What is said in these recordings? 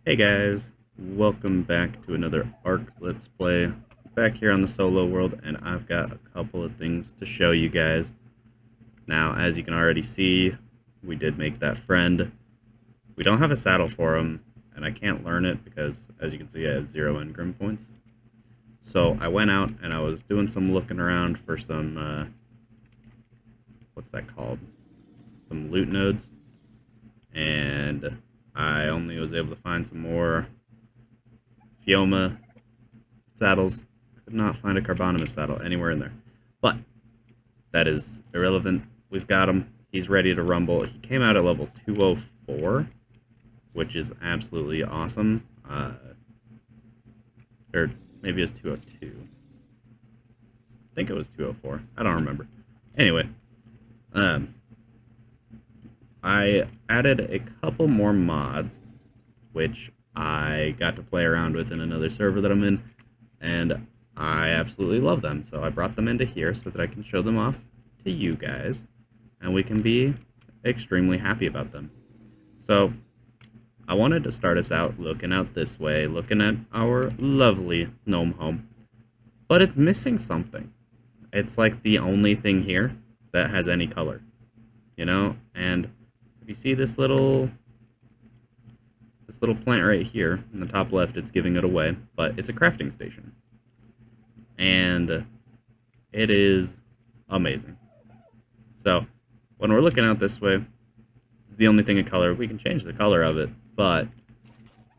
Hey guys, welcome back to another Ark Let's Play. Back here on the solo world, and I've got a couple of things to show you guys. Now, as you can already see, we did make that friend. We don't have a saddle for him, and I can't learn it because, as you can see, I have 0 engram points. So I went out and I was doing some looking around for some, what's that called? Some loot nodes. And I only was able to find some more Fioma saddles. Could not find a Carbonimus saddle anywhere in there. But that is irrelevant. We've got him. He's ready to rumble. He came out at level 204, which is absolutely awesome. Or maybe it's 202. I think it was 204. I don't remember. Anyway, I added a couple more mods, which I got to play around with in another server that I'm in, and I absolutely love them. So I brought them into here so that I can show them off to you guys, and we can be extremely happy about them. So I wanted to start us out looking out this way, looking at our lovely gnome home, but it's missing something. It's like the only thing here that has any color, you know? And if you see this little plant right here in the top left, it's giving it away, but it's a crafting station. And it is amazing. So when we're looking out this way, it's the only thing in color. We can change the color of it, but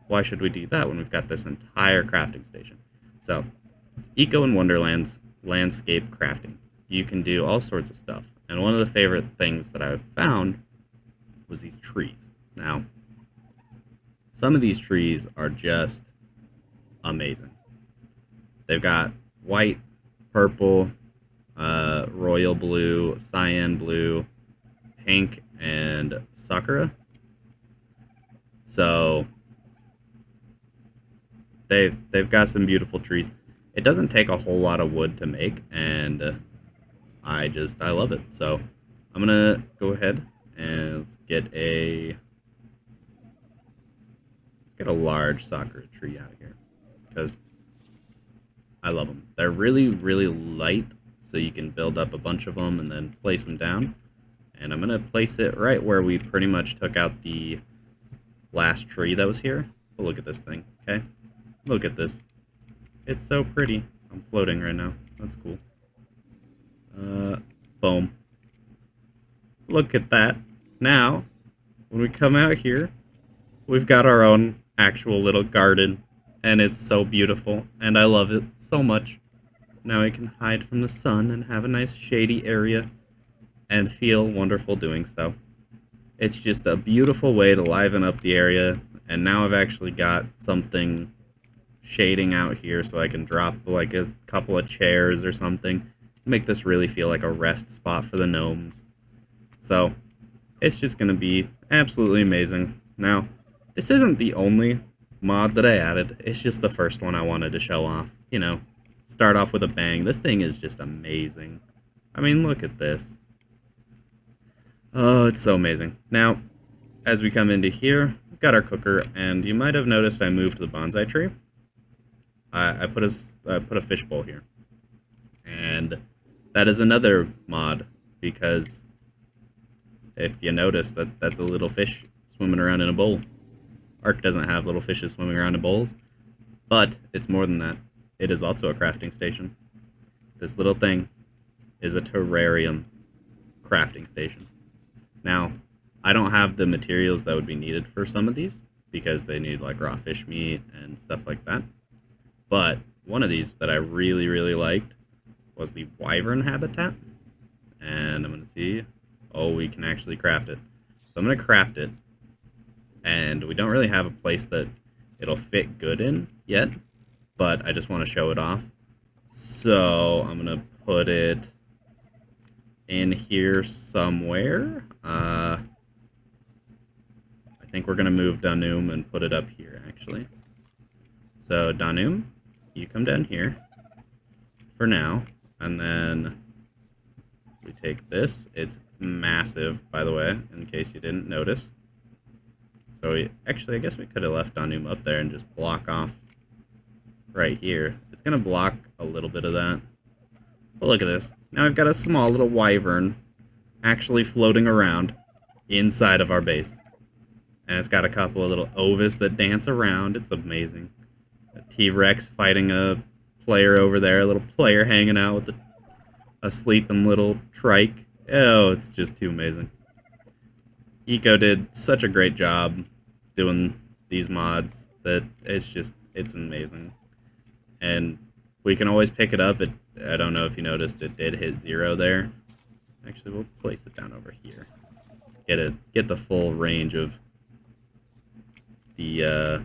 why should we do that when we've got this entire crafting station? So it's Eco and Wonderland's landscape crafting. You can do all sorts of stuff. And one of the favorite things that I've found was these trees. Now, some of these trees are just amazing. They've got white, purple, royal blue, cyan blue, pink, and sakura. So they've got some beautiful trees. It doesn't take a whole lot of wood to make, and I love it. So I'm gonna go ahead and let's get a large sakura tree out here because I love them. They're really, really light, so you can build up a bunch of them and then place them down. And I'm going to place it right where we pretty much took out the last tree that was here. But look at this thing, okay? Look at this. It's so pretty. I'm floating right now. That's cool. Boom. Look at that. Now, when we come out here, we've got our own actual little garden. And it's so beautiful, and I love it so much. Now I can hide from the sun and have a nice shady area and feel wonderful doing so. It's just a beautiful way to liven up the area, and now I've actually got something shading out here so I can drop like a couple of chairs or something. Make this really feel like a rest spot for the gnomes. So, it's just going to be absolutely amazing. Now, this isn't the only mod that I added. It's just the first one I wanted to show off. You know, start off with a bang. This thing is just amazing. I mean, look at this. Oh, it's so amazing. Now, as we come into here, we've got our cooker, and you might have noticed I moved the bonsai tree. I put a fishbowl here, and that is another mod because if you notice that's a little fish swimming around in a bowl. Ark doesn't have little fishes swimming around in bowls, but it's more than that. It is also a crafting station. This little thing is a terrarium crafting station. Now, I don't have the materials that would be needed for some of these, because they need like raw fish meat and stuff like that. But one of these that I really, really liked was the wyvern habitat. And I'm going to see, oh, we can actually craft it. So I'm going to craft it. And we don't really have a place that it'll fit good in yet, but I just want to show it off. So I'm going to put it in here somewhere. I think we're going to move Danum and put it up here, actually. So Danum, you come down here for now, and then we take this. It's massive, by the way, in case you didn't notice. So actually, I guess we could have left Donum up there and just block off right here. It's going to block a little bit of that. But look at this. Now I've got a small little wyvern actually floating around inside of our base. And it's got a couple of little ovis that dance around. It's amazing. A T-Rex fighting a player over there. A little player hanging out with a sleeping little trike. Oh, it's just too amazing. Eco did such a great job doing these mods that it's amazing. And we can always pick it up. I don't know if you noticed, it did hit 0 there. Actually, we'll place it down over here. Get the full range of the yeah,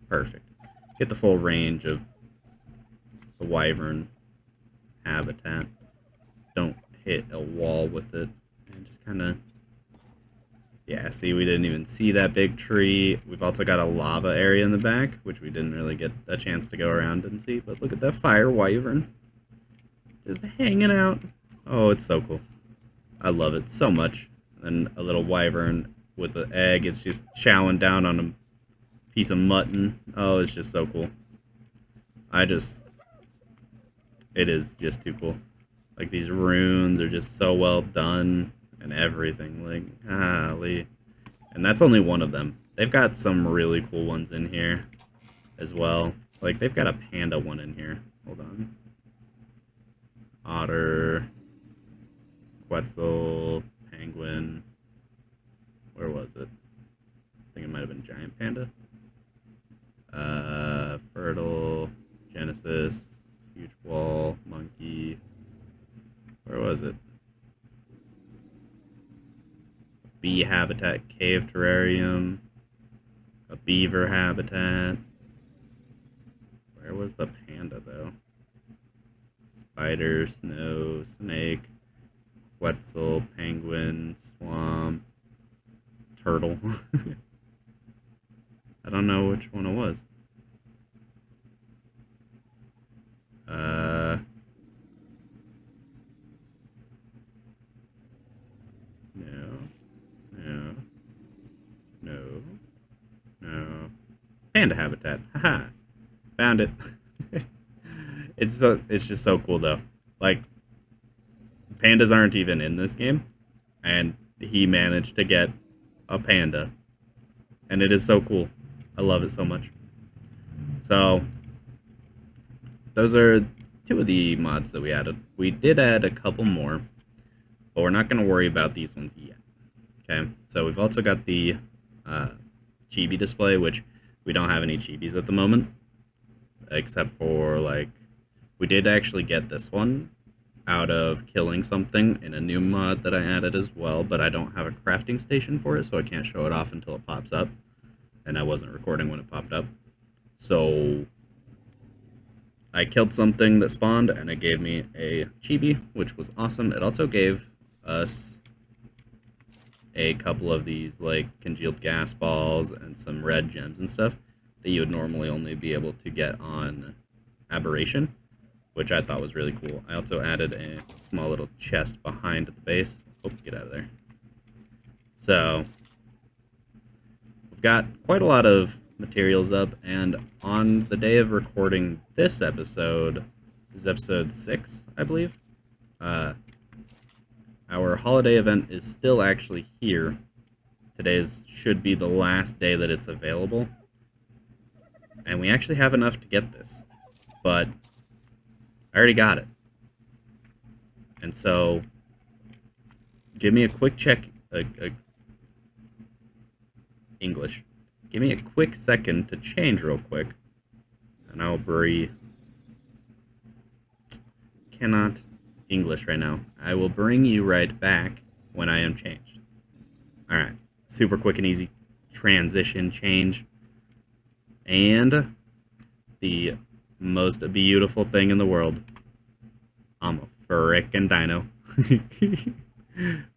perfect. Get the full range of the wyvern habitat. Don't hit a wall with it. And just kind of, yeah, see, we didn't even see that big tree. We've also got a lava area in the back, which we didn't really get a chance to go around and see. But look at that fire wyvern. Just hanging out. Oh, it's so cool. I love it so much. And a little wyvern with an egg. It's just chowing down on a piece of mutton. Oh, it's just so cool. It is just too cool. Like, these runes are just so well done and everything. Like, golly. And that's only one of them. They've got some really cool ones in here as well. Like, they've got a panda one in here. Hold on. Otter, Quetzal, penguin. Where was it? I think it might have been giant panda. Fertile, Genesis, huge wall, monkey. Where was it? Bee habitat, cave terrarium, a beaver habitat. Where was the panda though? Spider, snow, snake, Quetzal, penguin, swamp, turtle. I don't know which one it was. No. Panda habitat. Haha. Found it. It's just so cool though. Like, pandas aren't even in this game, and he managed to get a panda, and it is so cool. I love it so much. So those are 2 of the mods that we added. We did add a couple more, but we're not going to worry about these ones yet. Okay, so we've also got the chibi display, which we don't have any chibis at the moment, except for, like, we did actually get this one out of killing something in a new mod that I added as well, but I don't have a crafting station for it, so I can't show it off until it pops up, and I wasn't recording when it popped up. So I killed something that spawned, and it gave me a chibi, which was awesome. It also gave us a couple of these, like, congealed gas balls and some red gems and stuff that you would normally only be able to get on Aberration, which I thought was really cool. I also added a small little chest behind the base. Oh, get out of there. So we've got quite a lot of materials up, and on the day of recording this episode, this is episode 6, I believe, our holiday event is still actually here. Today's should be the last day that it's available. And we actually have enough to get this. But I already got it. And so, give me a quick check. English. Give me a quick second to change real quick. And I'll cannot English right now. I will bring you right back when I am changed. Alright. Super quick and easy transition change. And the most beautiful thing in the world. I'm a frickin' dino.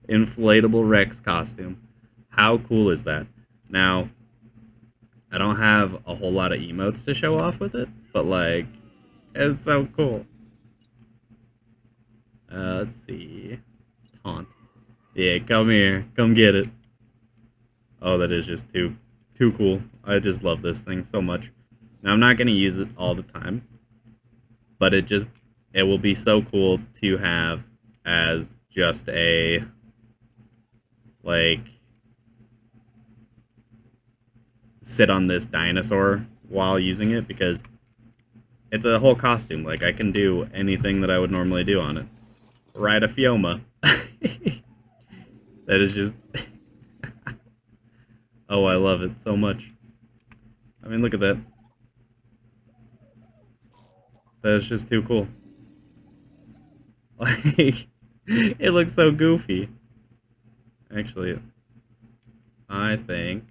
Inflatable Rex costume. How cool is that? Now, I don't have a whole lot of emotes to show off with it, but, like, it's so cool. Let's see. Taunt. Yeah, come here. Come get it. Oh, that is just too cool. I just love this thing so much. Now I'm not gonna use it all the time, but it will be so cool to have as just a like sit on this dinosaur while using it because it's a whole costume. Like I can do anything that I would normally do on it. Ride a Fioma. That is just oh, I love it so much. I mean, look at that. That is just too cool. Like, it looks so goofy. Actually, I think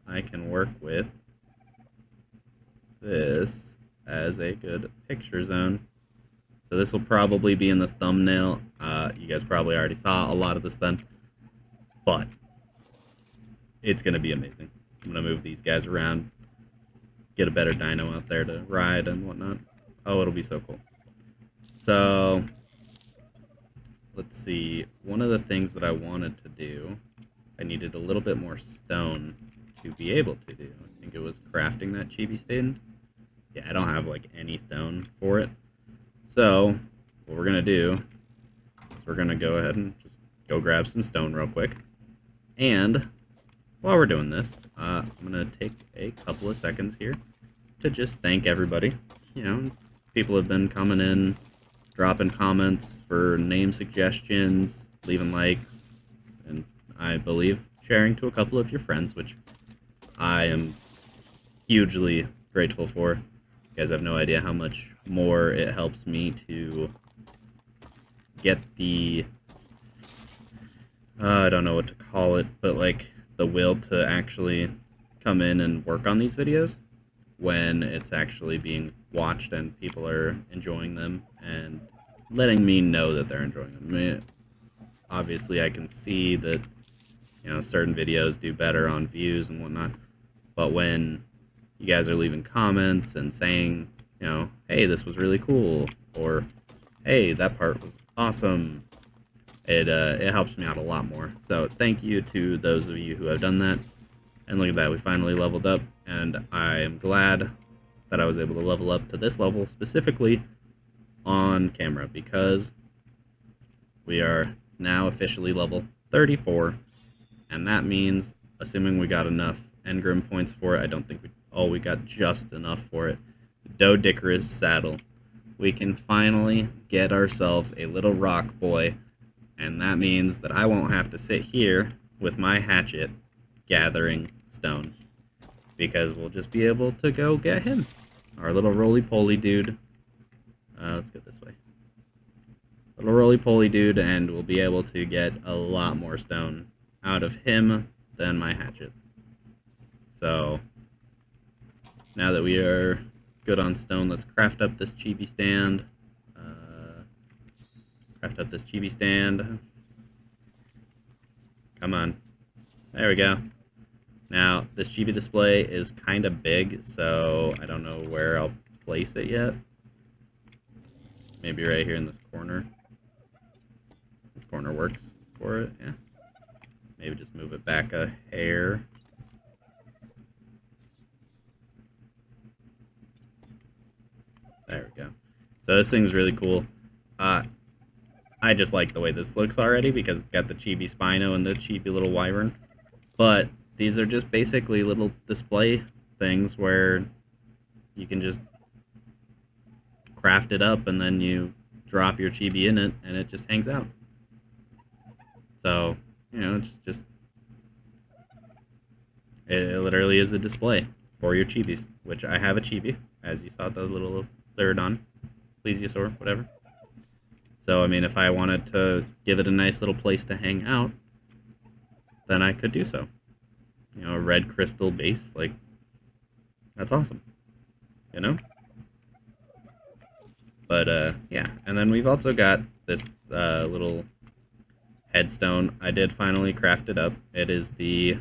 I can work with this as a good picture zone. So this will probably be in the thumbnail. You guys probably already saw a lot of this then, but it's going to be amazing. I'm going to move these guys around, get a better dino out there to ride and whatnot. Oh, it'll be so cool. So, let's see. One of the things that I wanted to do, I needed a little bit more stone to be able to do. I think it was crafting that chibi stand. Yeah, I don't have like any stone for it. So, what we're going to do is we're going to go ahead and just go grab some stone real quick. And while we're doing this, I'm going to take a couple of seconds here to just thank everybody. You know, people have been coming in, dropping comments for name suggestions, leaving likes, and I believe sharing to a couple of your friends, which I am hugely grateful for. You guys have no idea how much more it helps me to get the, I don't know what to call it, but like the will to actually come in and work on these videos when it's actually being watched and people are enjoying them and letting me know that they're enjoying them. I mean, obviously I can see that, you know, certain videos do better on views and whatnot, but when you guys are leaving comments and saying, you know, hey, this was really cool, or hey, that part was awesome, it helps me out a lot more. So thank you to those of you who have done that. And look at that, we finally leveled up, and I am glad that I was able to level up to this level specifically on camera, because we are now officially level 34, and that means, assuming we got enough engram points for it, I don't think we got just enough for it, Dodicara's saddle. We can finally get ourselves a little rock boy, and that means that I won't have to sit here with my hatchet gathering stone, because we'll just be able to go get him, our little roly-poly dude. Let's go this way. Little roly-poly dude, and we'll be able to get a lot more stone out of him than my hatchet. So, now that we are good on stone, let's craft up this chibi stand. Come on. There we go. Now, this chibi display is kind of big, so I don't know where I'll place it yet. Maybe right here in this corner. This corner works for it, yeah. Maybe just move it back a hair. There we go. So this thing's really cool. I just like the way this looks already because it's got the chibi Spino and the chibi little wyvern. But these are just basically little display things where you can just craft it up and then you drop your chibi in it and it just hangs out. So, you know, it's just it literally is a display for your chibis, which I have a chibi, as you saw the little Leurodon, plesiosaur, whatever. So, I mean, if I wanted to give it a nice little place to hang out, then I could do so. You know, a red crystal base, like, that's awesome. You know? But, yeah. And then we've also got this little headstone. I did finally craft it up. It is the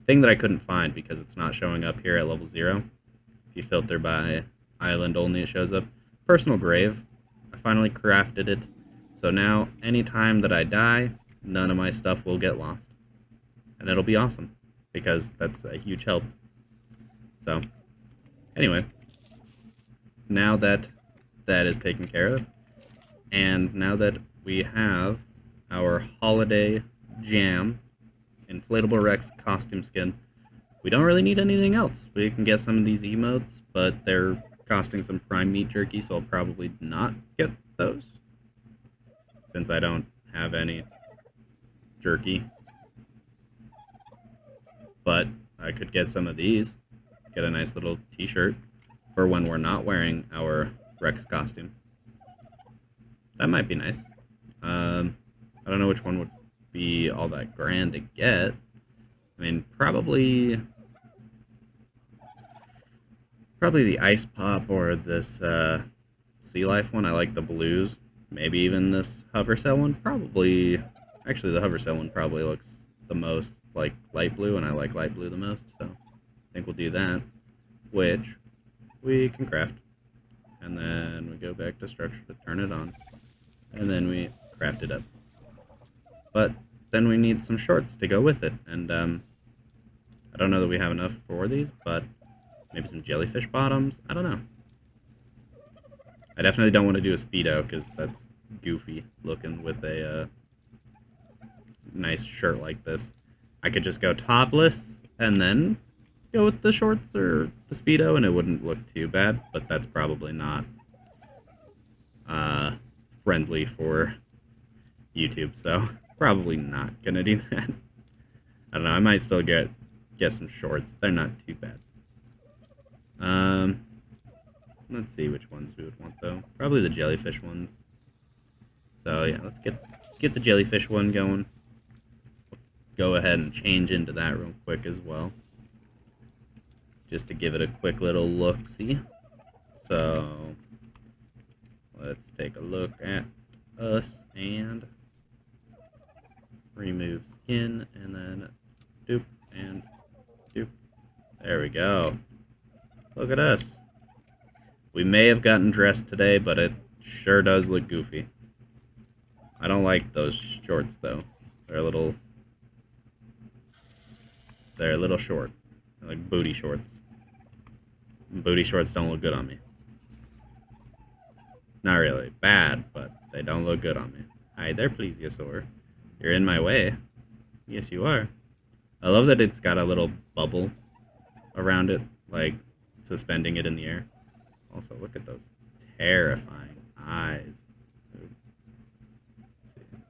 thing that I couldn't find because it's not showing up here at level 0. If you filter by island only, it shows up. Personal grave. I finally crafted it. So now, anytime that I die, none of my stuff will get lost. and it'll be awesome because that's a huge help. So, anyway, now that that is taken care of, and now that we have our holiday jam inflatable Rex costume skin, we don't really need anything else. We can get some of these emotes, but they're costing some prime meat jerky, so I'll probably not get those since I don't have any jerky. But I could get some of these, get a nice little t-shirt for when we're not wearing our Rex costume. That might be nice. I don't know which one would be all that grand to get. I mean, probably the Ice Pop or this Sea Life one. I like the blues. Maybe even this Hover Cell one. Probably, actually the Hover Cell one probably looks the most like light blue, and I like light blue the most, so I think we'll do that, which we can craft. And then we go back to structure to turn it on, and then we craft it up. But then we need some shorts to go with it, and I don't know that we have enough for these, but maybe some jellyfish bottoms? I don't know. I definitely don't want to do a Speedo, because that's goofy looking with a nice shirt like this. I could just go topless, and then go with the shorts or the Speedo, and it wouldn't look too bad, but that's probably not friendly for YouTube, so probably not gonna do that. I don't know, I might still get some shorts. They're not too bad. Let's see which ones we would want, though. Probably the jellyfish ones. So, yeah, let's get the jellyfish one going. Go ahead and change into that real quick as well, just to give it a quick little look-see. So, let's take a look at us and remove skin, and then doop and doop. There we go. Look at us. We may have gotten dressed today, but it sure does look goofy. I don't like those shorts, though. They're a little short. They're like booty shorts. Booty shorts don't look good on me. Not really bad, but they don't look good on me. Hi there, plesiosaur. You're in my way. Yes, you are. I love that it's got a little bubble around it, like suspending it in the air. Also, look at those terrifying eyes.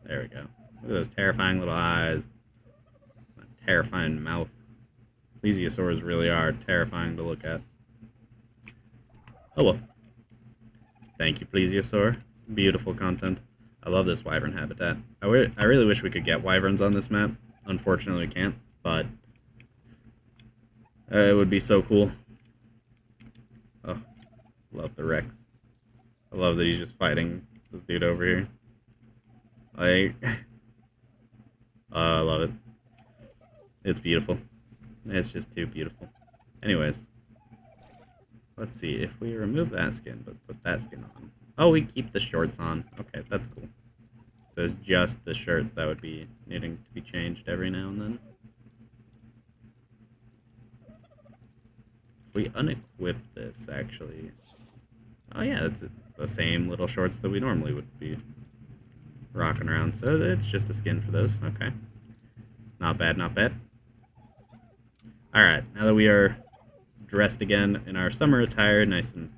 There we go. Look at those terrifying little eyes. That terrifying mouth. Plesiosaurs really are terrifying to look at. Oh well. Thank you, plesiosaur. Beautiful content. I love this wyvern habitat. I really wish we could get wyverns on this map. Unfortunately, we can't, but it would be so cool. Oh, love the Rex. I love that he's just fighting this dude over here. Like, I love it. It's beautiful. It's just too beautiful. Anyways, let's see if we remove that skin, but put that skin on. Oh, we keep the shorts on. Okay, that's cool. So it's just the shirt that would be needing to be changed every now and then. If we unequip this, actually... Oh yeah, it's the same little shorts that we normally would be rocking around. So it's just a skin for those. Okay. Not bad, not bad. Alright, now that we are dressed again in our summer attire, nice and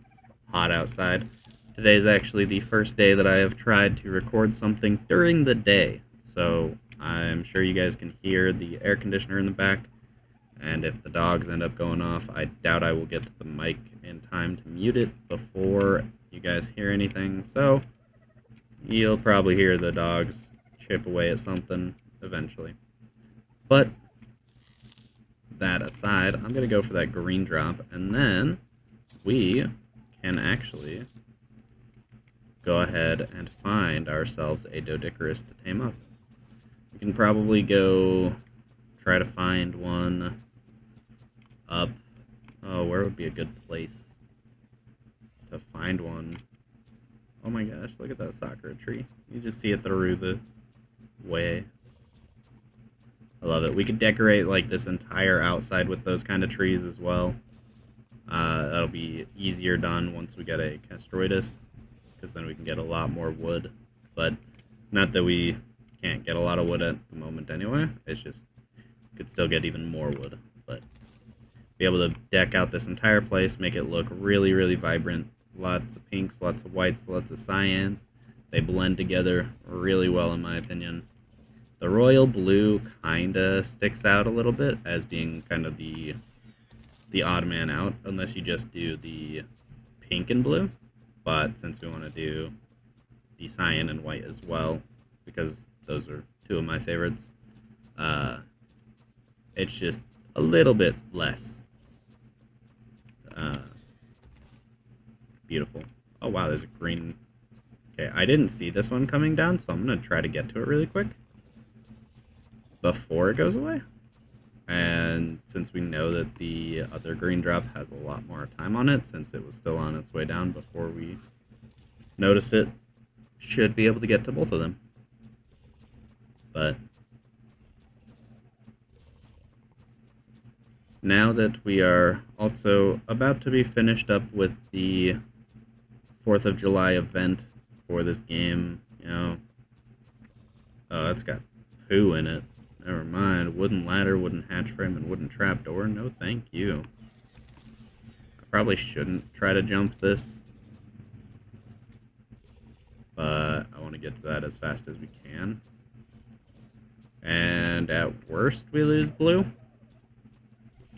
hot outside, today is actually the first day that I have tried to record something during the day. So I'm sure you guys can hear the air conditioner in the back. And if the dogs end up going off, I doubt I will get to the mic in time to mute it before you guys hear anything. So you'll probably hear the dogs chip away at something eventually. But that aside, I'm going to go for that green drop, and then we can actually go ahead and find ourselves a Doedicurus to tame up. We can probably go try to find one up. Oh, where would be a good place to find one? Oh my gosh, look at that sakura tree. You just see it through the way. I love it. We could decorate like this entire outside with those kind of trees as well. That'll be easier done once we get a castroides, because then we can get a lot more wood. But not that we can't get a lot of wood at the moment anyway. It's just we could still get even more wood. But be able to deck out this entire place, make it look really, really vibrant. Lots of pinks, lots of whites, lots of cyans. They blend together really well, in my opinion. The royal blue kind of sticks out a little bit as being kind of the odd man out, unless you just do the pink and blue. But since we want to do the cyan and white as well, because those are two of my favorites, it's just a little bit less beautiful. Oh wow, there's a green. Okay, I didn't see this one coming down, so I'm going to try to get to it really quick before it goes away. And since we know that the other green drop has a lot more time on it, since it was still on its way down before we noticed it, should be able to get to both of them. But now that we are also about to be finished up with the 4th of July event for this game, you know, oh, it's got poo in it. Never mind. Wooden ladder, wooden hatch frame, and wooden trapdoor. No, thank you. I probably shouldn't try to jump this, but I want to get to that as fast as we can. And at worst, we lose blue,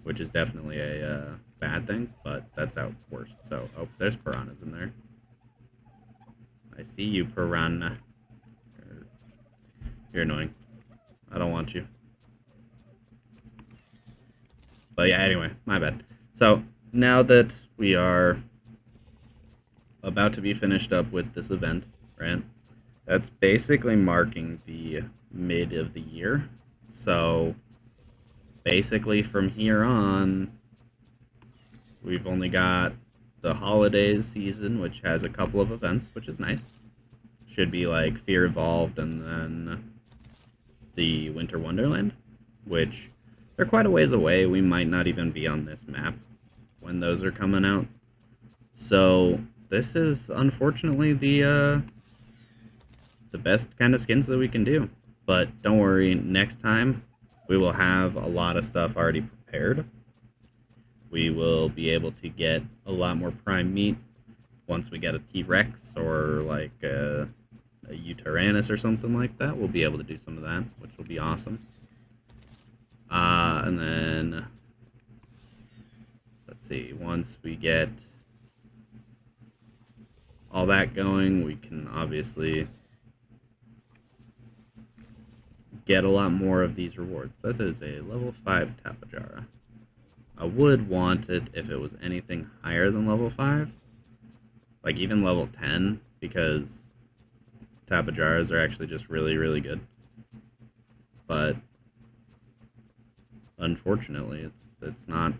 which is definitely a bad thing, but that's at worst. So, oh, there's piranhas in there. I see you, piranha. You're annoying. I don't want you. But yeah, anyway, my bad. So, now that we are about to be finished up with this event, right? That's basically marking the mid of the year. So, basically from here on, we've only got the holidays season, which has a couple of events, which is nice. Should be like Fear Evolved and then the Winter Wonderland, which they're quite a ways away. We might not even be on this map when those are coming out. So this is unfortunately the best kind of skins that we can do. But don't worry, next time we will have a lot of stuff already prepared. We will be able to get a lot more prime meat once we get a T-Rex or like a Uteranus or something like that. We'll be able to do some of that, which will be awesome. And then, let's see, once we get all that going, we can obviously get a lot more of these rewards. That is a level 5 Tapejara. I would want it if it was anything higher than level 5, like even level 10, because Tapejaras are actually just really, really good. But unfortunately, it's not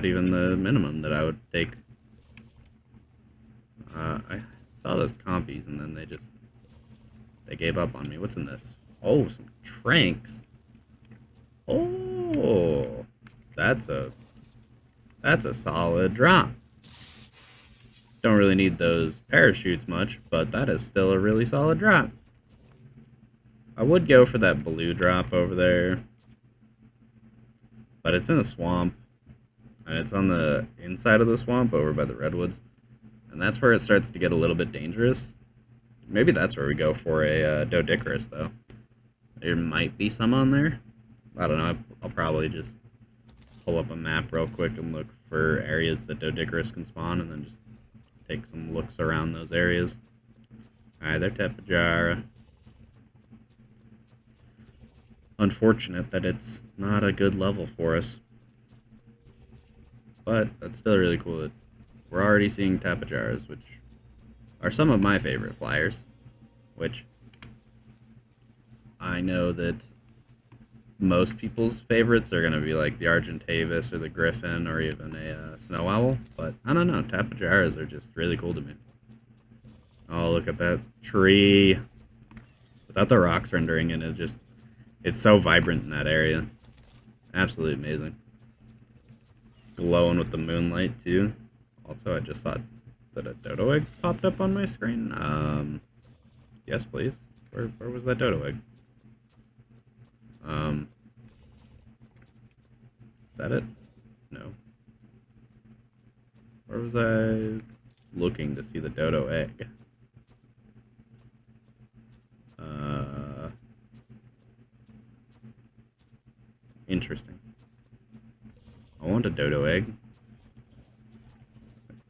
even the minimum that I would take. I saw those compies and then they gave up on me. What's in this? Oh, some tranks. Oh, that's a solid drop. Don't really need those parachutes much, but that is still a really solid drop. I would go for that blue drop over there, but it's in a swamp, and it's on the inside of the swamp over by the redwoods, and that's where it starts to get a little bit dangerous. Maybe that's where we go for a Doedicurus, though. There might be some on there. I don't know. I'll probably just pull up a map real quick and look for areas that Doedicurus can spawn, and then just take some looks around those areas. Alright, they're Tapejara. Unfortunate that it's not a good level for us. But that's still really cool that we're already seeing Tapejaras, which are some of my favorite flyers. Which I know that most people's favorites are going to be like the Argentavis or the Griffin or even a Snow Owl. But I don't know, Tapejaras are just really cool to me. Oh, look at that tree. without the rocks rendering in it, it's so vibrant in that area. Absolutely amazing. Glowing with the moonlight too. Also, I just saw that a dodo egg popped up on my screen. Yes, please. Where was that dodo egg? Is that it? No. Where was I looking to see the dodo egg? Interesting. I want a dodo egg.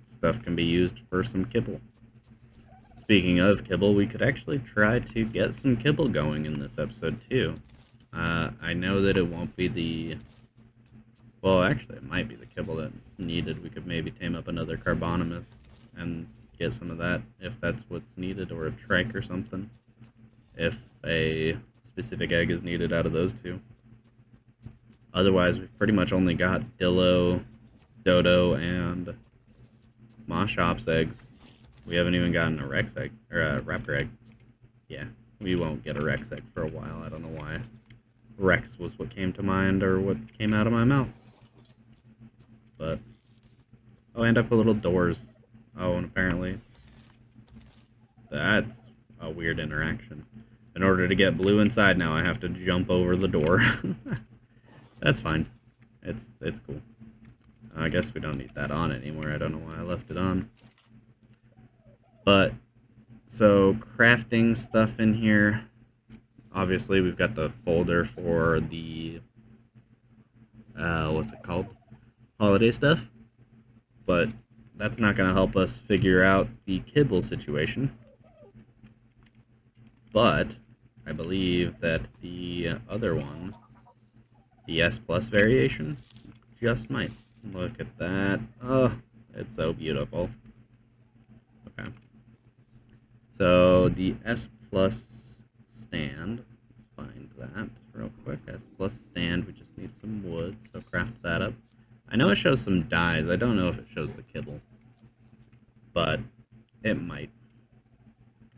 Stuff can be used for some kibble. Speaking of kibble, we could actually try to get some kibble going in this episode too. I know that it won't be the... Well, actually, it might be the kibble that's needed. We could maybe tame up another Carbonimus and get some of that if that's what's needed, or a trike or something. If a specific egg is needed out of those two. Otherwise, we've pretty much only got Dillo, Dodo, and Moschops eggs. We haven't even gotten a Rex egg, or a Raptor egg. Yeah, we won't get a Rex egg for a while. I don't know why. Rex was what came to mind, or what came out of my mouth. But, oh, and I put little doors. Oh, and apparently, that's a weird interaction. In order to get blue inside now, I have to jump over the door. That's fine. It's cool. I guess we don't need that on anymore. I don't know why I left it on. But, so, crafting stuff in here. Obviously, we've got the folder for the, what's it called? Holiday stuff. But that's not going to help us figure out the kibble situation. But I believe that the other one, the S Plus variation, just might. Look at that. Oh, it's so beautiful. Okay. So the S Plus stand, let's find that real quick. S Plus stand, we just need some wood, so craft that up. I know it shows some dyes. I don't know if it shows the kibble, but it might.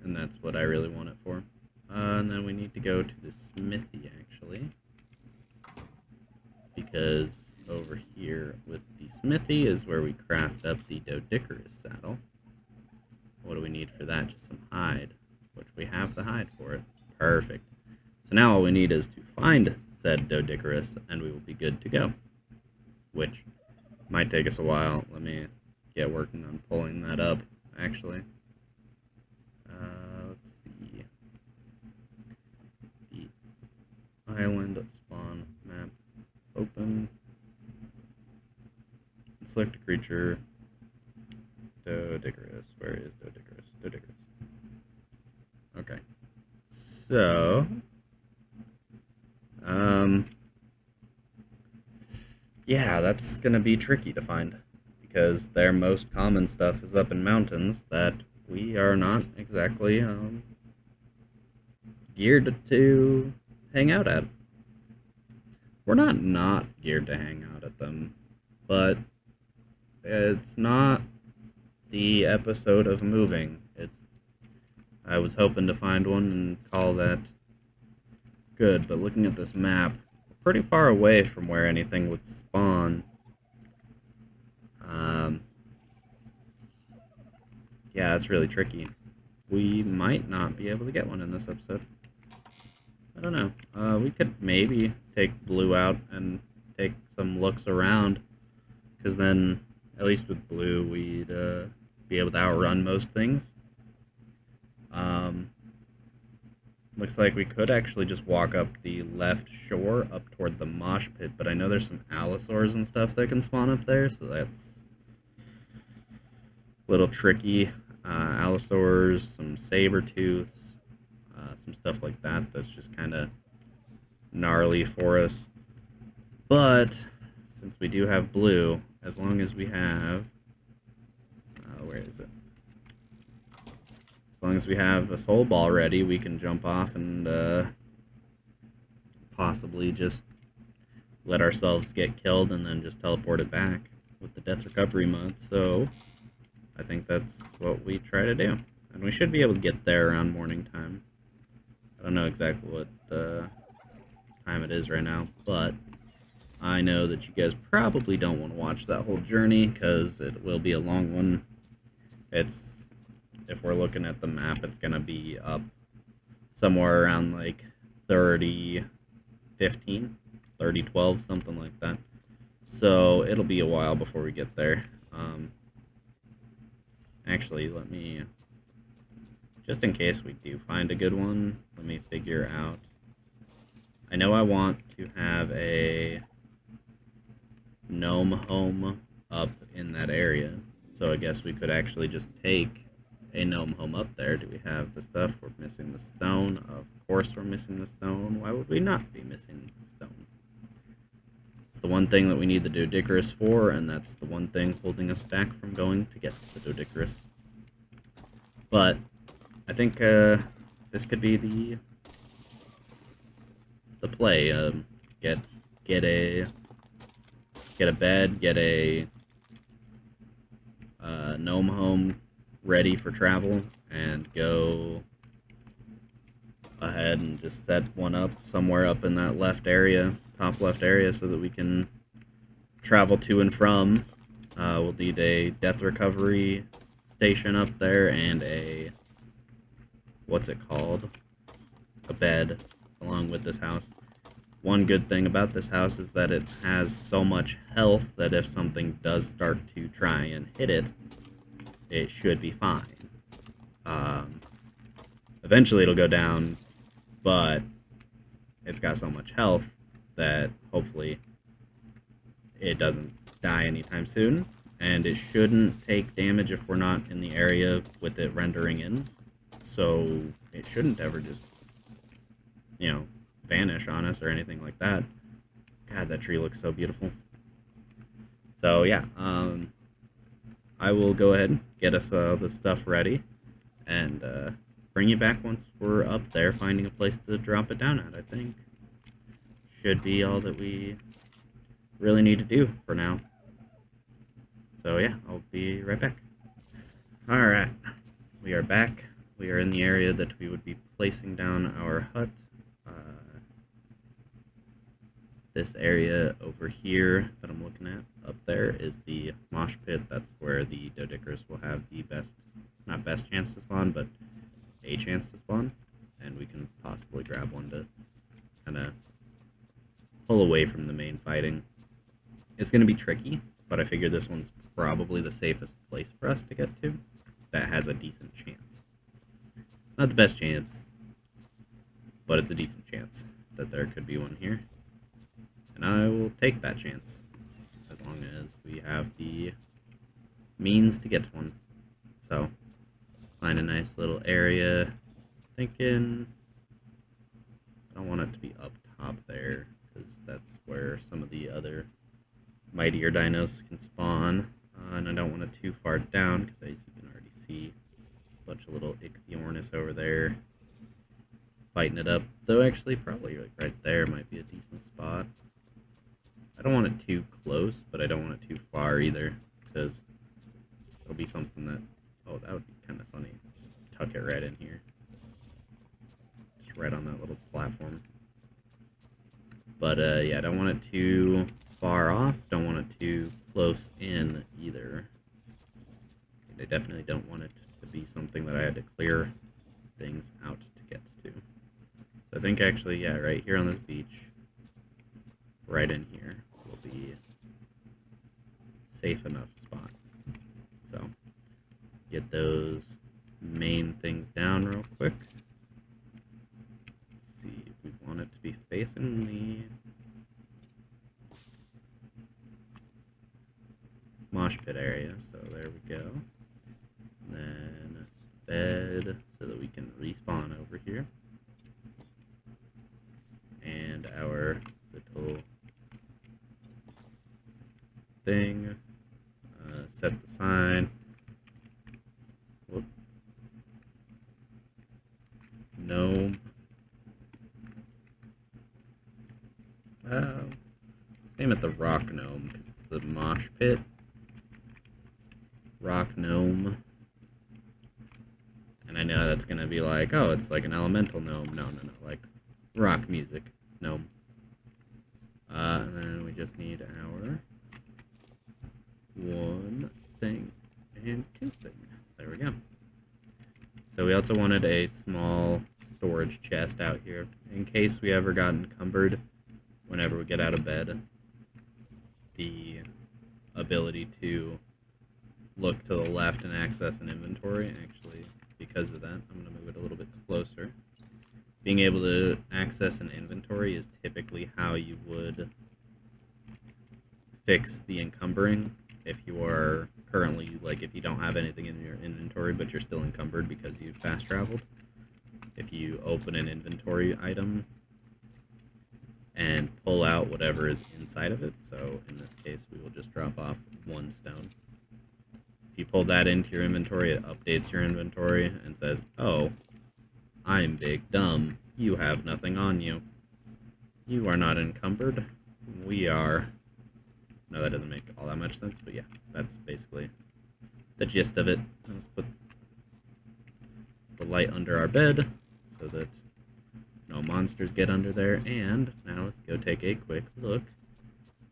And that's what I really want it for. And then we need to go to the smithy, actually. Because over here with the smithy is where we craft up the Doedicurus saddle. What do we need for that? Just some hide, which we have the hide for it. Perfect. So now all we need is to find said Doedicurus, and we will be good to go. Which might take us a while. Let me get working on pulling that up, actually. Let's see. The island spawn map. Open. Select a creature. Doedicurus. Where is Doedicurus? Doedicurus. Okay. So, yeah, that's gonna be tricky to find, because their most common stuff is up in mountains that we are not exactly geared to hang out at. We're not geared to hang out at them, but it's not the episode of moving. I was hoping to find one and call that good, but looking at this map, we're pretty far away from where anything would spawn. Yeah, it's really tricky. We might not be able to get one in this episode. I don't know. We could maybe take Blue out and take some looks around, because then, at least with Blue, we'd be able to outrun most things. Looks like we could actually just walk up the left shore up toward the mosh pit, but I know there's some allosaurs and stuff that can spawn up there, so that's a little tricky. Allosaurs, some saber-tooths, some stuff like that that's just kind of gnarly for us. But since we do have Blue, as long as we have... where is it? As long as we have a soul ball ready, we can jump off and possibly just let ourselves get killed and then just teleport it back with the death recovery mod. So I think that's what we try to do. And we should be able to get there around morning time. I I don't know exactly what time it is right now, but I know that you guys probably don't want to watch that whole journey because it will be a long one. It's, if we're looking at the map, it's going to be up somewhere around like 30:15, 30:12, something like that. So it'll be a while before we get there. Actually, let me, just in case we do find a good one, let me figure out. I know I want to have a gnome home up in that area, so I guess we could actually just take a gnome home up there. Do we have the stuff? We're missing the stone. Of course we're missing the stone. Why would we not be missing the stone? It's the one thing that we need the Doedicurus for, and that's the one thing holding us back from going to get the Doedicurus. But I think this could be the play. Get a bed, get a gnome home ready for travel, and go ahead and just set one up somewhere up in that left area, top left area, so that we can travel to and from. We'll need a death recovery station up there and a, what's it called, a bed along with this house. One good thing about this house is that it has so much health that if something does start to try and hit it, it should be fine. Eventually it'll go down, but it's got so much health that hopefully it doesn't die anytime soon, and it shouldn't take damage if we're not in the area with it rendering in, so it shouldn't ever just, you know, vanish on us or anything like that. God, that tree looks so beautiful. So yeah, I will go ahead and get us the stuff ready, and bring you back once we're up there finding a place to drop it down at. I think should be all that we really need to do for now. So yeah, I'll be right back. Alright, we are back. We are in the area that we would be placing down our hut. This area over here that I'm looking at up there is the mosh pit. That's where the Doedicurus will have the best, not best chance to spawn, but a chance to spawn. And we can possibly grab one to kind of pull away from the main fighting. It's going to be tricky, but I figure this one's probably the safest place for us to get to that has a decent chance. It's not the best chance, but it's a decent chance that there could be one here. And I will take that chance, as long as we have the means to get to one. So, find a nice little area. Thinking, I don't want it to be up top there, because that's where some of the other mightier dinos can spawn. And I don't want it too far down, because as you can already see, a bunch of little Ichthyornis over there fighting it up. Though actually, probably like right there might be a decent spot. I don't want it too close, but I don't want it too far either, because it'll be something that, oh, that would be kind of funny. Just tuck it right in here. Just right on that little platform. But, yeah, I don't want it too far off. Don't want it too close in either. I definitely don't want it to be something that I had to clear things out to get to. So I think actually, yeah, right here on this beach, right in here will be a safe enough spot. So get those main things down real quick. Let's see if we want it to be facing the mosh pit area. So there we go. And then bed so that we can respawn over here. And our little thing, set the sign. Whoop. Gnome. Let's name it the Rock Gnome because it's the mosh pit. Rock Gnome. And I know that's gonna be like, oh, it's like an elemental gnome. No, no, no, like rock music gnome. And then we just need our one thing and two thing. There we go. So we also wanted a small storage chest out here in case we ever got encumbered whenever we get out of bed. The ability to look to the left and access an inventory. Actually, because of that, I'm going to move it a little bit closer. Being able to access an inventory is typically how you would fix the encumbering if you are currently, like, if you don't have anything in your inventory but you're still encumbered because you fast traveled. If you open an inventory item and pull out whatever is inside of it, so in this case we will just drop off one stone. If you pull that into your inventory, it updates your inventory and says, oh, I'm big dumb, you have nothing on you. You are not encumbered, we are. No, that doesn't make all that much sense, but yeah, that's basically the gist of it. Let's put the light under our bed so that no monsters get under there, and now let's go take a quick look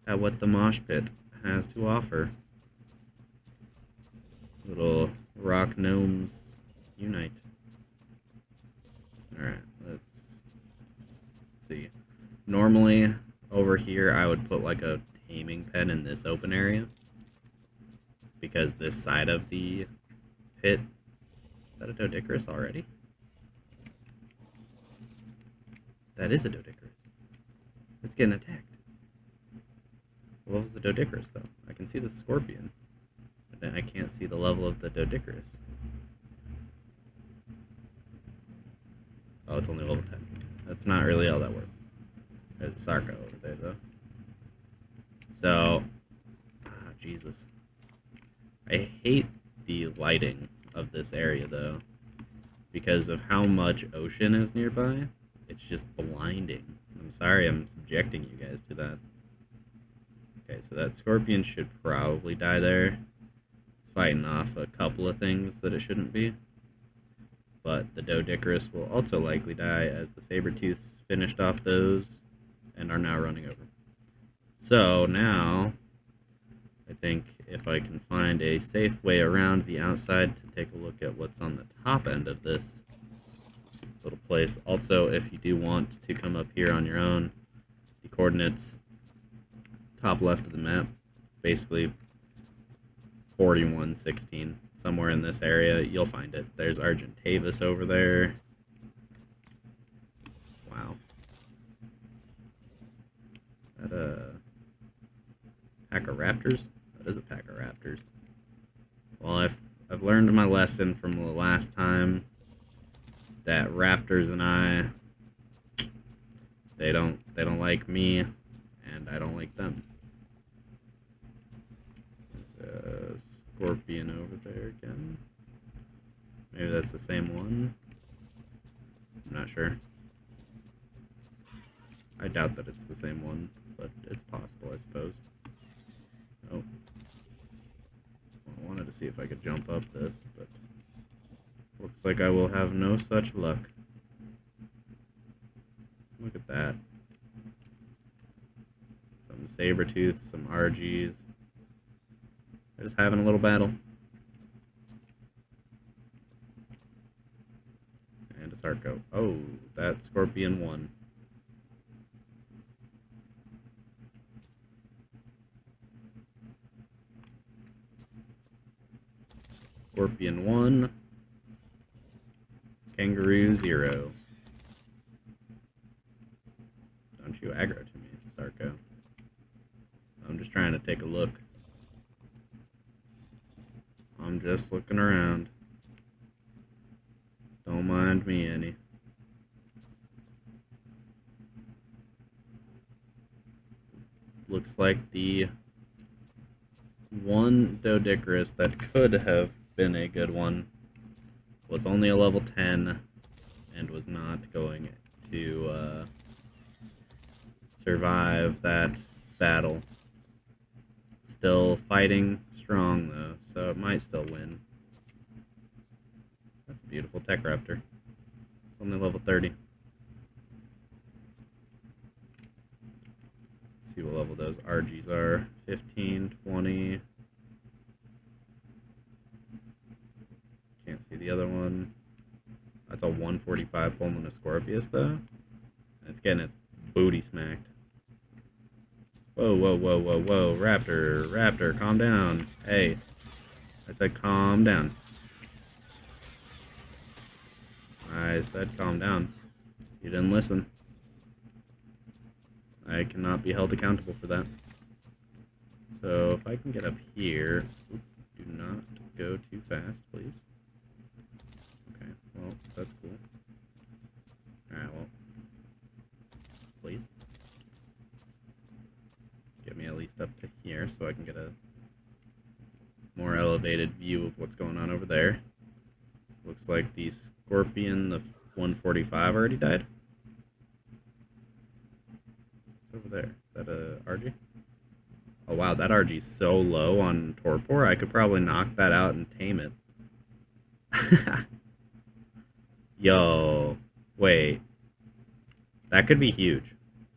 at what the mosh pit has to offer. Little rock gnomes unite. Alright, let's see. Normally, over here, I would put like a taming pen in this open area, because this side of the pit... Is that a Doedicurus already? That is a Doedicurus. It's getting attacked. What was the Doedicurus, though? I can see the scorpion, but then I can't see the level of the Doedicurus. Oh, it's only level 10. That's not really all that worth. There's a Sarco over there, though. So, Jesus. I hate the lighting of this area, though, because of how much ocean is nearby. It's just blinding. I'm sorry I'm subjecting you guys to that. Okay, so that scorpion should probably die there. It's fighting off a couple of things that it shouldn't be. But the Doedicurus will also likely die, as the Sabertooths finished off those and are now running over. So now, I think if I can find a safe way around the outside to take a look at what's on the top end of this little place. Also, if you do want to come up here on your own, the coordinates top left of the map, basically 4116, somewhere in this area, you'll find it. There's Argentavis over there. Wow. That a pack of raptors? That is a pack of raptors. Well, I've learned my lesson from the last time that raptors and I, they don't like me, and I don't like them. There's a scorpion over there again. Maybe that's the same one. I'm not sure. I doubt that it's the same one, but it's possible, I suppose. Oh. I wanted to see if I could jump up this, but looks like I will have no such luck. Look at that. Some Sabertooths, some RGs. They're just having a little battle. And a Sarco. Oh, that scorpion won. Scorpion 1, Kangaroo 0. Don't you aggro to me, Sarco. I'm just trying to take a look. I'm just looking around. Don't mind me any. Looks like the one Doedicurus that could have been a good one was only a level 10 and was not going to survive that battle. Still fighting strong though, so it might still win. That's beautiful tech raptor. It's only level 30. Let's see what level those RGs are. 15, 20. Can't see the other one. That's a 145 Pullman Scorpius, though. It's getting its booty smacked. Whoa, whoa, whoa, whoa, whoa. Raptor, Raptor, calm down. Hey, I said calm down. I said calm down. You didn't listen. I cannot be held accountable for that. So if I can get up here... Oop, do not go too fast, please. Okay, well, that's cool. Alright, well. Please. Get me at least up to here so I can get a more elevated view of what's going on over there. Looks like the Scorpion, the 145, already died. What's over there? Is that a RG? Oh wow, that RG's so low on Torpor, I could probably knock that out and tame it. Yo, wait. That could be huge.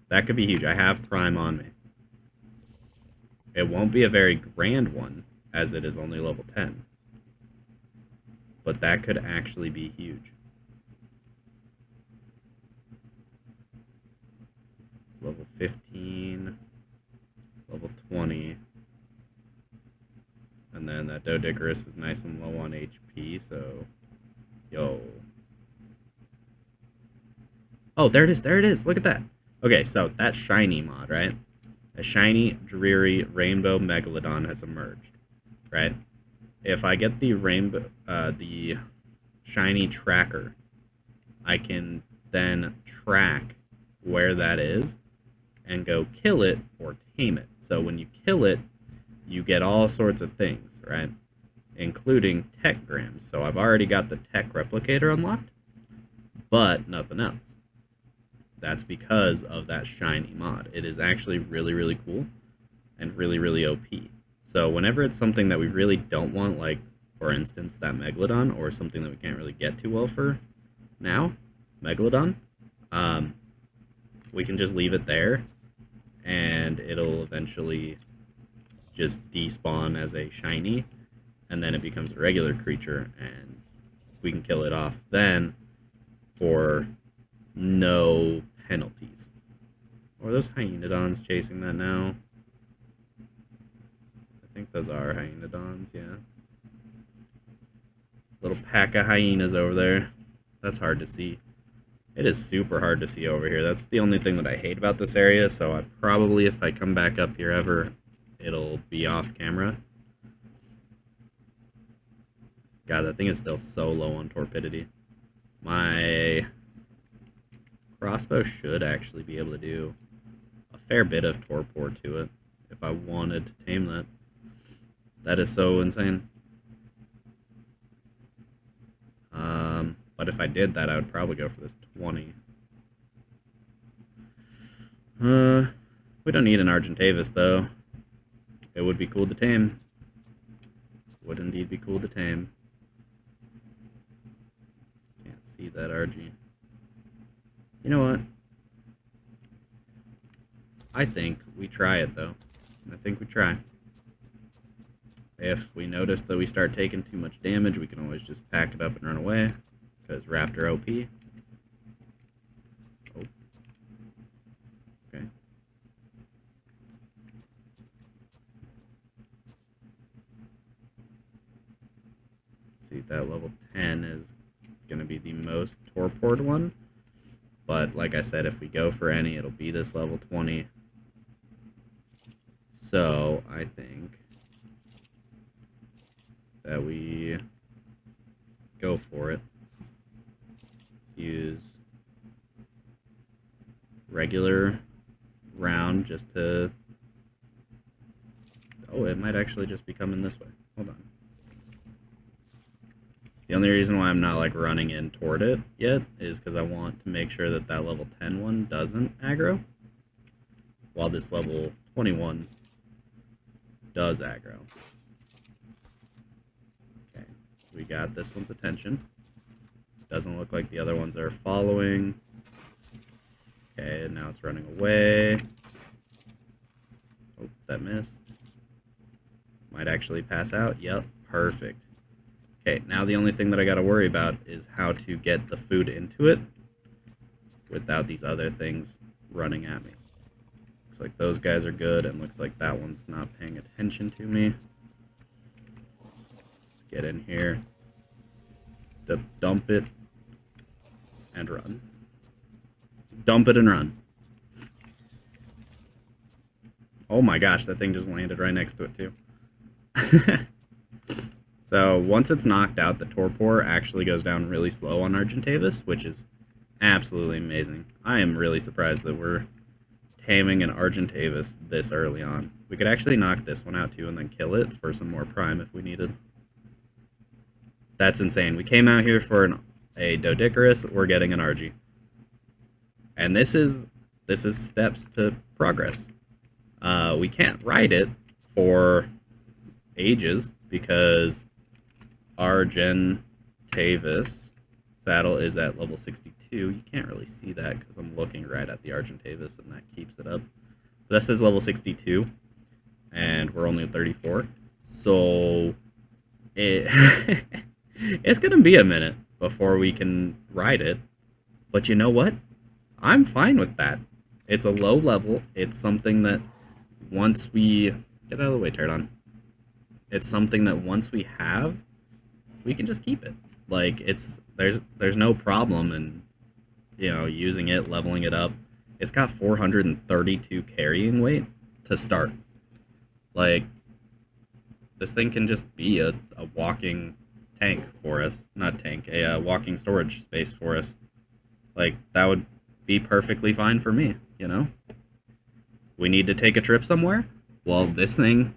That could be huge. I have Prime on me. It won't be a very grand one, as it is only level 10. But that could actually be huge. Level 15, level 20. And then that Doedicurus is nice and low on HP, so... Yo. Oh, there it is, there it is. Look at that. Okay, so that shiny mod, right? A shiny, dreary rainbow megalodon has emerged, right? If I get the the shiny tracker, I can then track where that is and go kill it or tame it. So when you kill it, you get all sorts of things, right? Including tech grams. So I've already got the tech replicator unlocked, but nothing else. That's because of that shiny mod. It is actually really, really cool and really, really OP. So whenever it's something that we really don't want, like, for instance, that Megalodon, or something that we can't really get too well for now, Megalodon, we can just leave it there, and it'll eventually just despawn as a shiny, and then it becomes a regular creature, and we can kill it off then for no penalties. Or are those Hyenodons chasing that now? I think those are Hyenodons, yeah. Little pack of hyenas over there. That's hard to see. It is super hard to see over here. That's the only thing that I hate about this area, so I probably, if I come back up here ever, it'll be off camera. God, that thing is still so low on torpidity. My crossbow should actually be able to do a fair bit of torpor to it if I wanted to tame that. That is so insane. But if I did that, I would probably go for this 20. We don't need an Argentavis, though. It would be cool to tame. Would indeed be cool to tame. Can't see that RG. You know what? I think we try it, though. I think we try. If we notice that we start taking too much damage, we can always just pack it up and run away. Because Raptor OP. Oh. Okay. See, that level 10 is going to be the most torpored one. But, like I said, if we go for any, it'll be this level 20. So, I think that we go for it. Let's use regular round just to... Oh, it might actually just be coming this way. Hold on. The only reason why I'm not, like, running in toward it yet is because I want to make sure that that level 10 one doesn't aggro, while this level 21 does aggro. Okay, we got this one's attention. Doesn't look like the other ones are following. Okay, now it's running away. Oh, that missed. Might actually pass out. Yep, perfect. Okay, now the only thing that I gotta worry about is how to get the food into it without these other things running at me. Looks like those guys are good, and looks like that one's not paying attention to me. Let's get in here. Dump it and run. Dump it and run. Oh my gosh, that thing just landed right next to it too. So once it's knocked out, the torpor actually goes down really slow on Argentavis, which is absolutely amazing. I am really surprised that we're taming an Argentavis this early on. We could actually knock this one out too and then kill it for some more prime if we needed. That's insane. We came out here for a Doedicurus, we're getting an Argy. And this is steps to progress. We can't ride it for ages because Argentavis saddle is at level 62. You can't really see that because I'm looking right at the Argentavis and that keeps it up. But this is level 62 and we're only at 34. So it's going to be a minute before we can ride it. But you know what? I'm fine with that. It's a low level. It's something that once we... Get out of the way, Pterodon. It's something that once we have, we can just keep it. Like, there's no problem in, you know, using it, leveling it up. It's got 432 carrying weight to start. Like, this thing can just be a walking tank for us. Not tank, a walking storage space for us. Like, that would be perfectly fine for me, you know? We need to take a trip somewhere? Well, this thing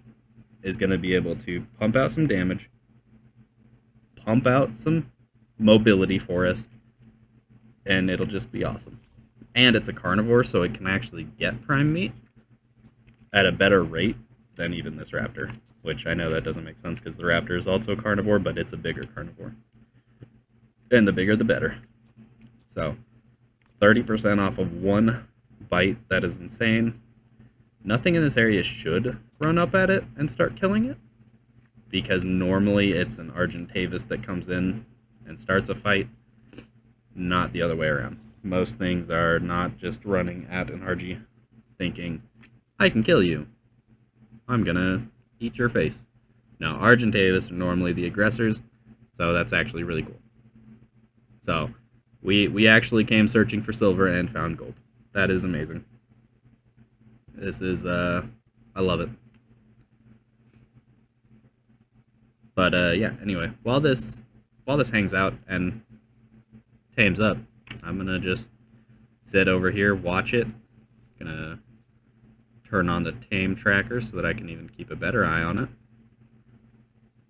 is going to be able to pump out some damage, pump out some mobility for us, and it'll just be awesome. And it's a carnivore, so it can actually get prime meat at a better rate than even this raptor, which I know that doesn't make sense because the raptor is also a carnivore, but it's a bigger carnivore. And the bigger, the better. So, 30% off of one bite, that is insane. Nothing in this area should run up at it and start killing it, because normally it's an Argentavis that comes in and starts a fight, not the other way around. Most things are not just running at an Argy thinking, I can kill you. I'm gonna eat your face. No, Argentavis are normally the aggressors, so that's actually really cool. So, we actually came searching for silver and found gold. That is amazing. This is, I love it. But, yeah, anyway, while this hangs out and tames up, I'm gonna just sit over here, watch it. Gonna turn on the tame tracker so that I can even keep a better eye on it.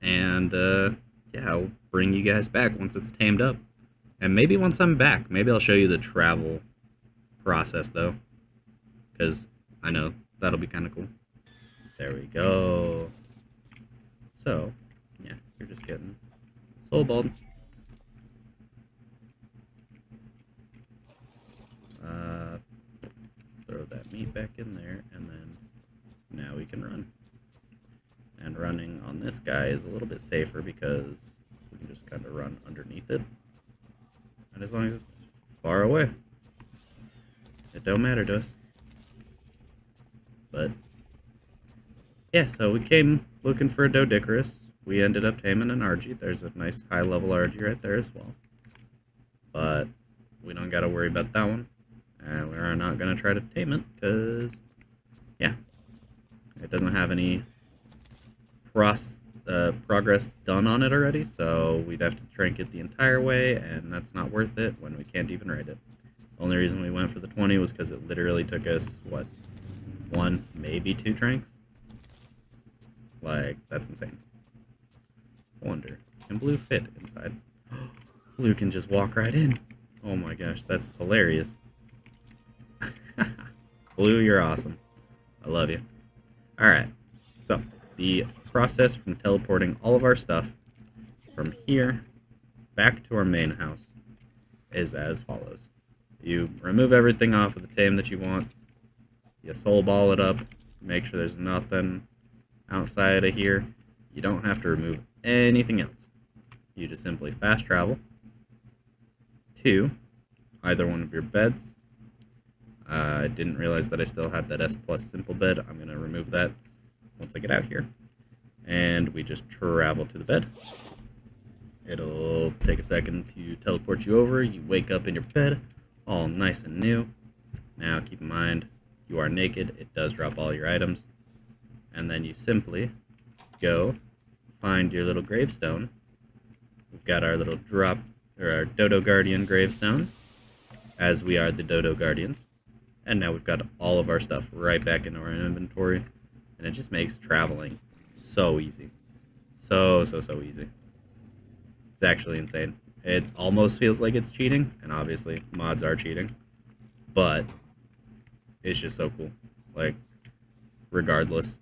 And, yeah, I'll bring you guys back once it's tamed up. And maybe once I'm back, maybe I'll show you the travel process, though. Because I know that'll be kind of cool. There we go. So, yeah, you're just getting soul balled. Throw that meat back in there, and then now we can run. And running on this guy is a little bit safer because we can just kind of run underneath it. And as long as it's far away, it don't matter to us. But, yeah, so we came looking for a Doedicurus. We ended up taming an Argy. There's a nice high-level Argy right there as well. But we don't got to worry about that one. And we're not going to try to tame it because, yeah, it doesn't have any progress done on it already. So we'd have to trank it the entire way, and that's not worth it when we can't even ride it. The only reason we went for the 20 was because it literally took us, what, 1, maybe 2 tranks? Like, that's insane. Wonder, can Blue fit inside? Blue can just walk right in. Oh my gosh, that's hilarious. Blue, you're awesome. I love you. Alright, so the process from teleporting all of our stuff from here back to our main house is as follows. You remove everything off of the tame that you want. You soul ball it up. Make sure there's nothing outside of here. You don't have to remove anything else. You just simply fast travel to either one of your beds. I didn't realize that I still had that S plus simple bed. I'm going to remove that once I get out here. And we just travel to the bed. It'll take a second to teleport you over. You wake up in your bed, all nice and new. Now keep in mind, you are naked. It does drop all your items. And then you simply go find your little gravestone. We've got our little our Dodo Guardian gravestone, as we are the Dodo Guardians. And now we've got all of our stuff right back into our inventory, and it just makes traveling so easy. So easy. It's actually insane. It almost feels like it's cheating, and obviously mods are cheating, but it's just so cool. Like, regardless.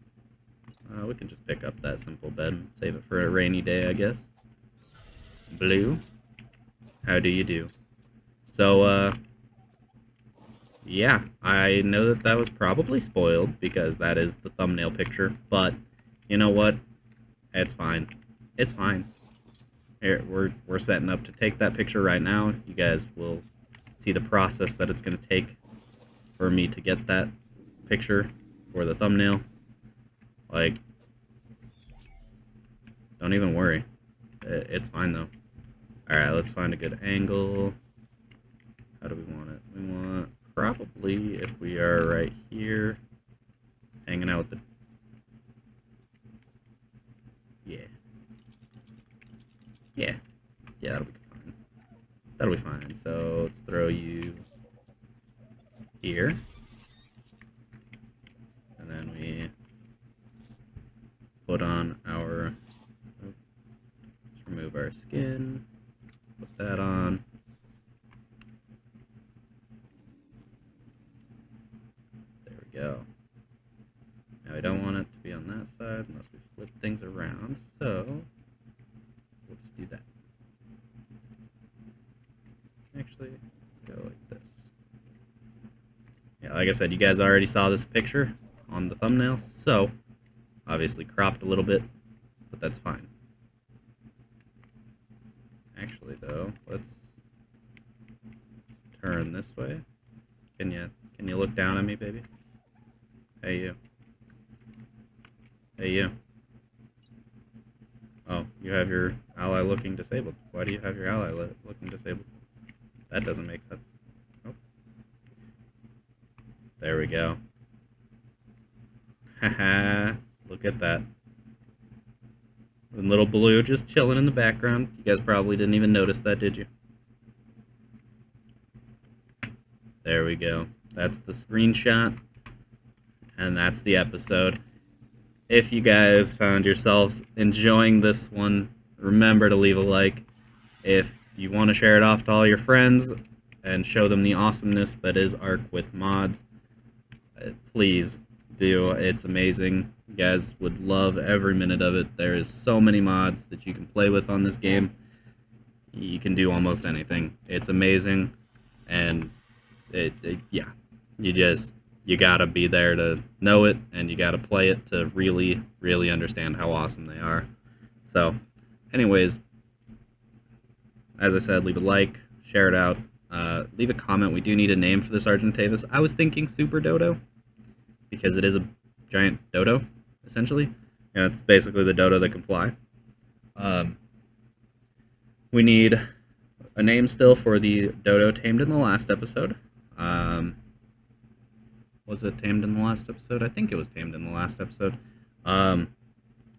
We can just pick up that simple bed and save it for a rainy day, I guess. Blue, how do you do? So, yeah, I know that that was probably spoiled because that is the thumbnail picture, but you know what? It's fine. It's fine. Here, we're setting up to take that picture right now. You guys will see the process that it's going to take for me to get that picture for the thumbnail. Like, don't even worry. It's fine, though. Alright, let's find a good angle. How do we want it? We want, probably, if we are right here, hanging out with the... Yeah. Yeah, that'll be fine. That'll be fine. So, let's throw you here. And then we put on our... Let's remove our skin. Put that on. There we go. Now we don't want it to be on that side unless we flip things around, so we'll just do that. Actually, let's go like this. Yeah, like I said, you guys already saw this picture on the thumbnail, so obviously cropped a little bit, but that's fine. Actually, though, let's turn this way. Can you look down at me, baby? Hey, you. Hey, you. Oh, you have your ally looking disabled. Why do you have your ally looking disabled? That doesn't make sense. Nope. There we go. Haha, look at that. And little Blue just chilling in the background. You guys probably didn't even notice that, did you? There we go. That's the screenshot. And that's the episode. If you guys found yourselves enjoying this one, remember to leave a like. If you want to share it off to all your friends and show them the awesomeness that is Ark with mods, please do. It's amazing. You guys would love every minute of it. There is so many mods that you can play with on this game. You can do almost anything. It's amazing, and yeah, you gotta be there to know it, and you gotta play it to really understand how awesome they are. So, anyways, as I said, leave a like, share it out, leave a comment. We do need a name for this Argentavis. I was thinking Super Dodo, because it is a giant dodo, essentially. You know, it's basically the dodo that can fly. We need a name still for the dodo tamed in the last episode. Was it tamed in the last episode? I think it was tamed in the last episode. I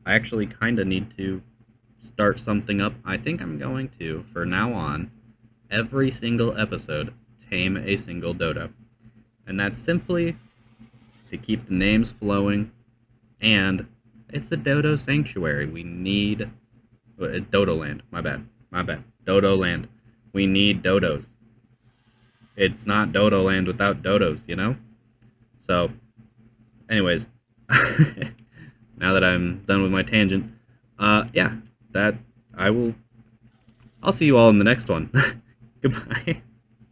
actually kind of need to start something up. I think I'm going to, for now on, every single episode, tame a single dodo. And that's simply to keep the names flowing, and it's the Dodo Sanctuary. We need... Dodo Land, my bad. Dodo Land. We need dodos. It's not Dodo Land without dodos, you know? So, anyways, now that I'm done with my tangent, yeah, I'll see you all in the next one. Goodbye.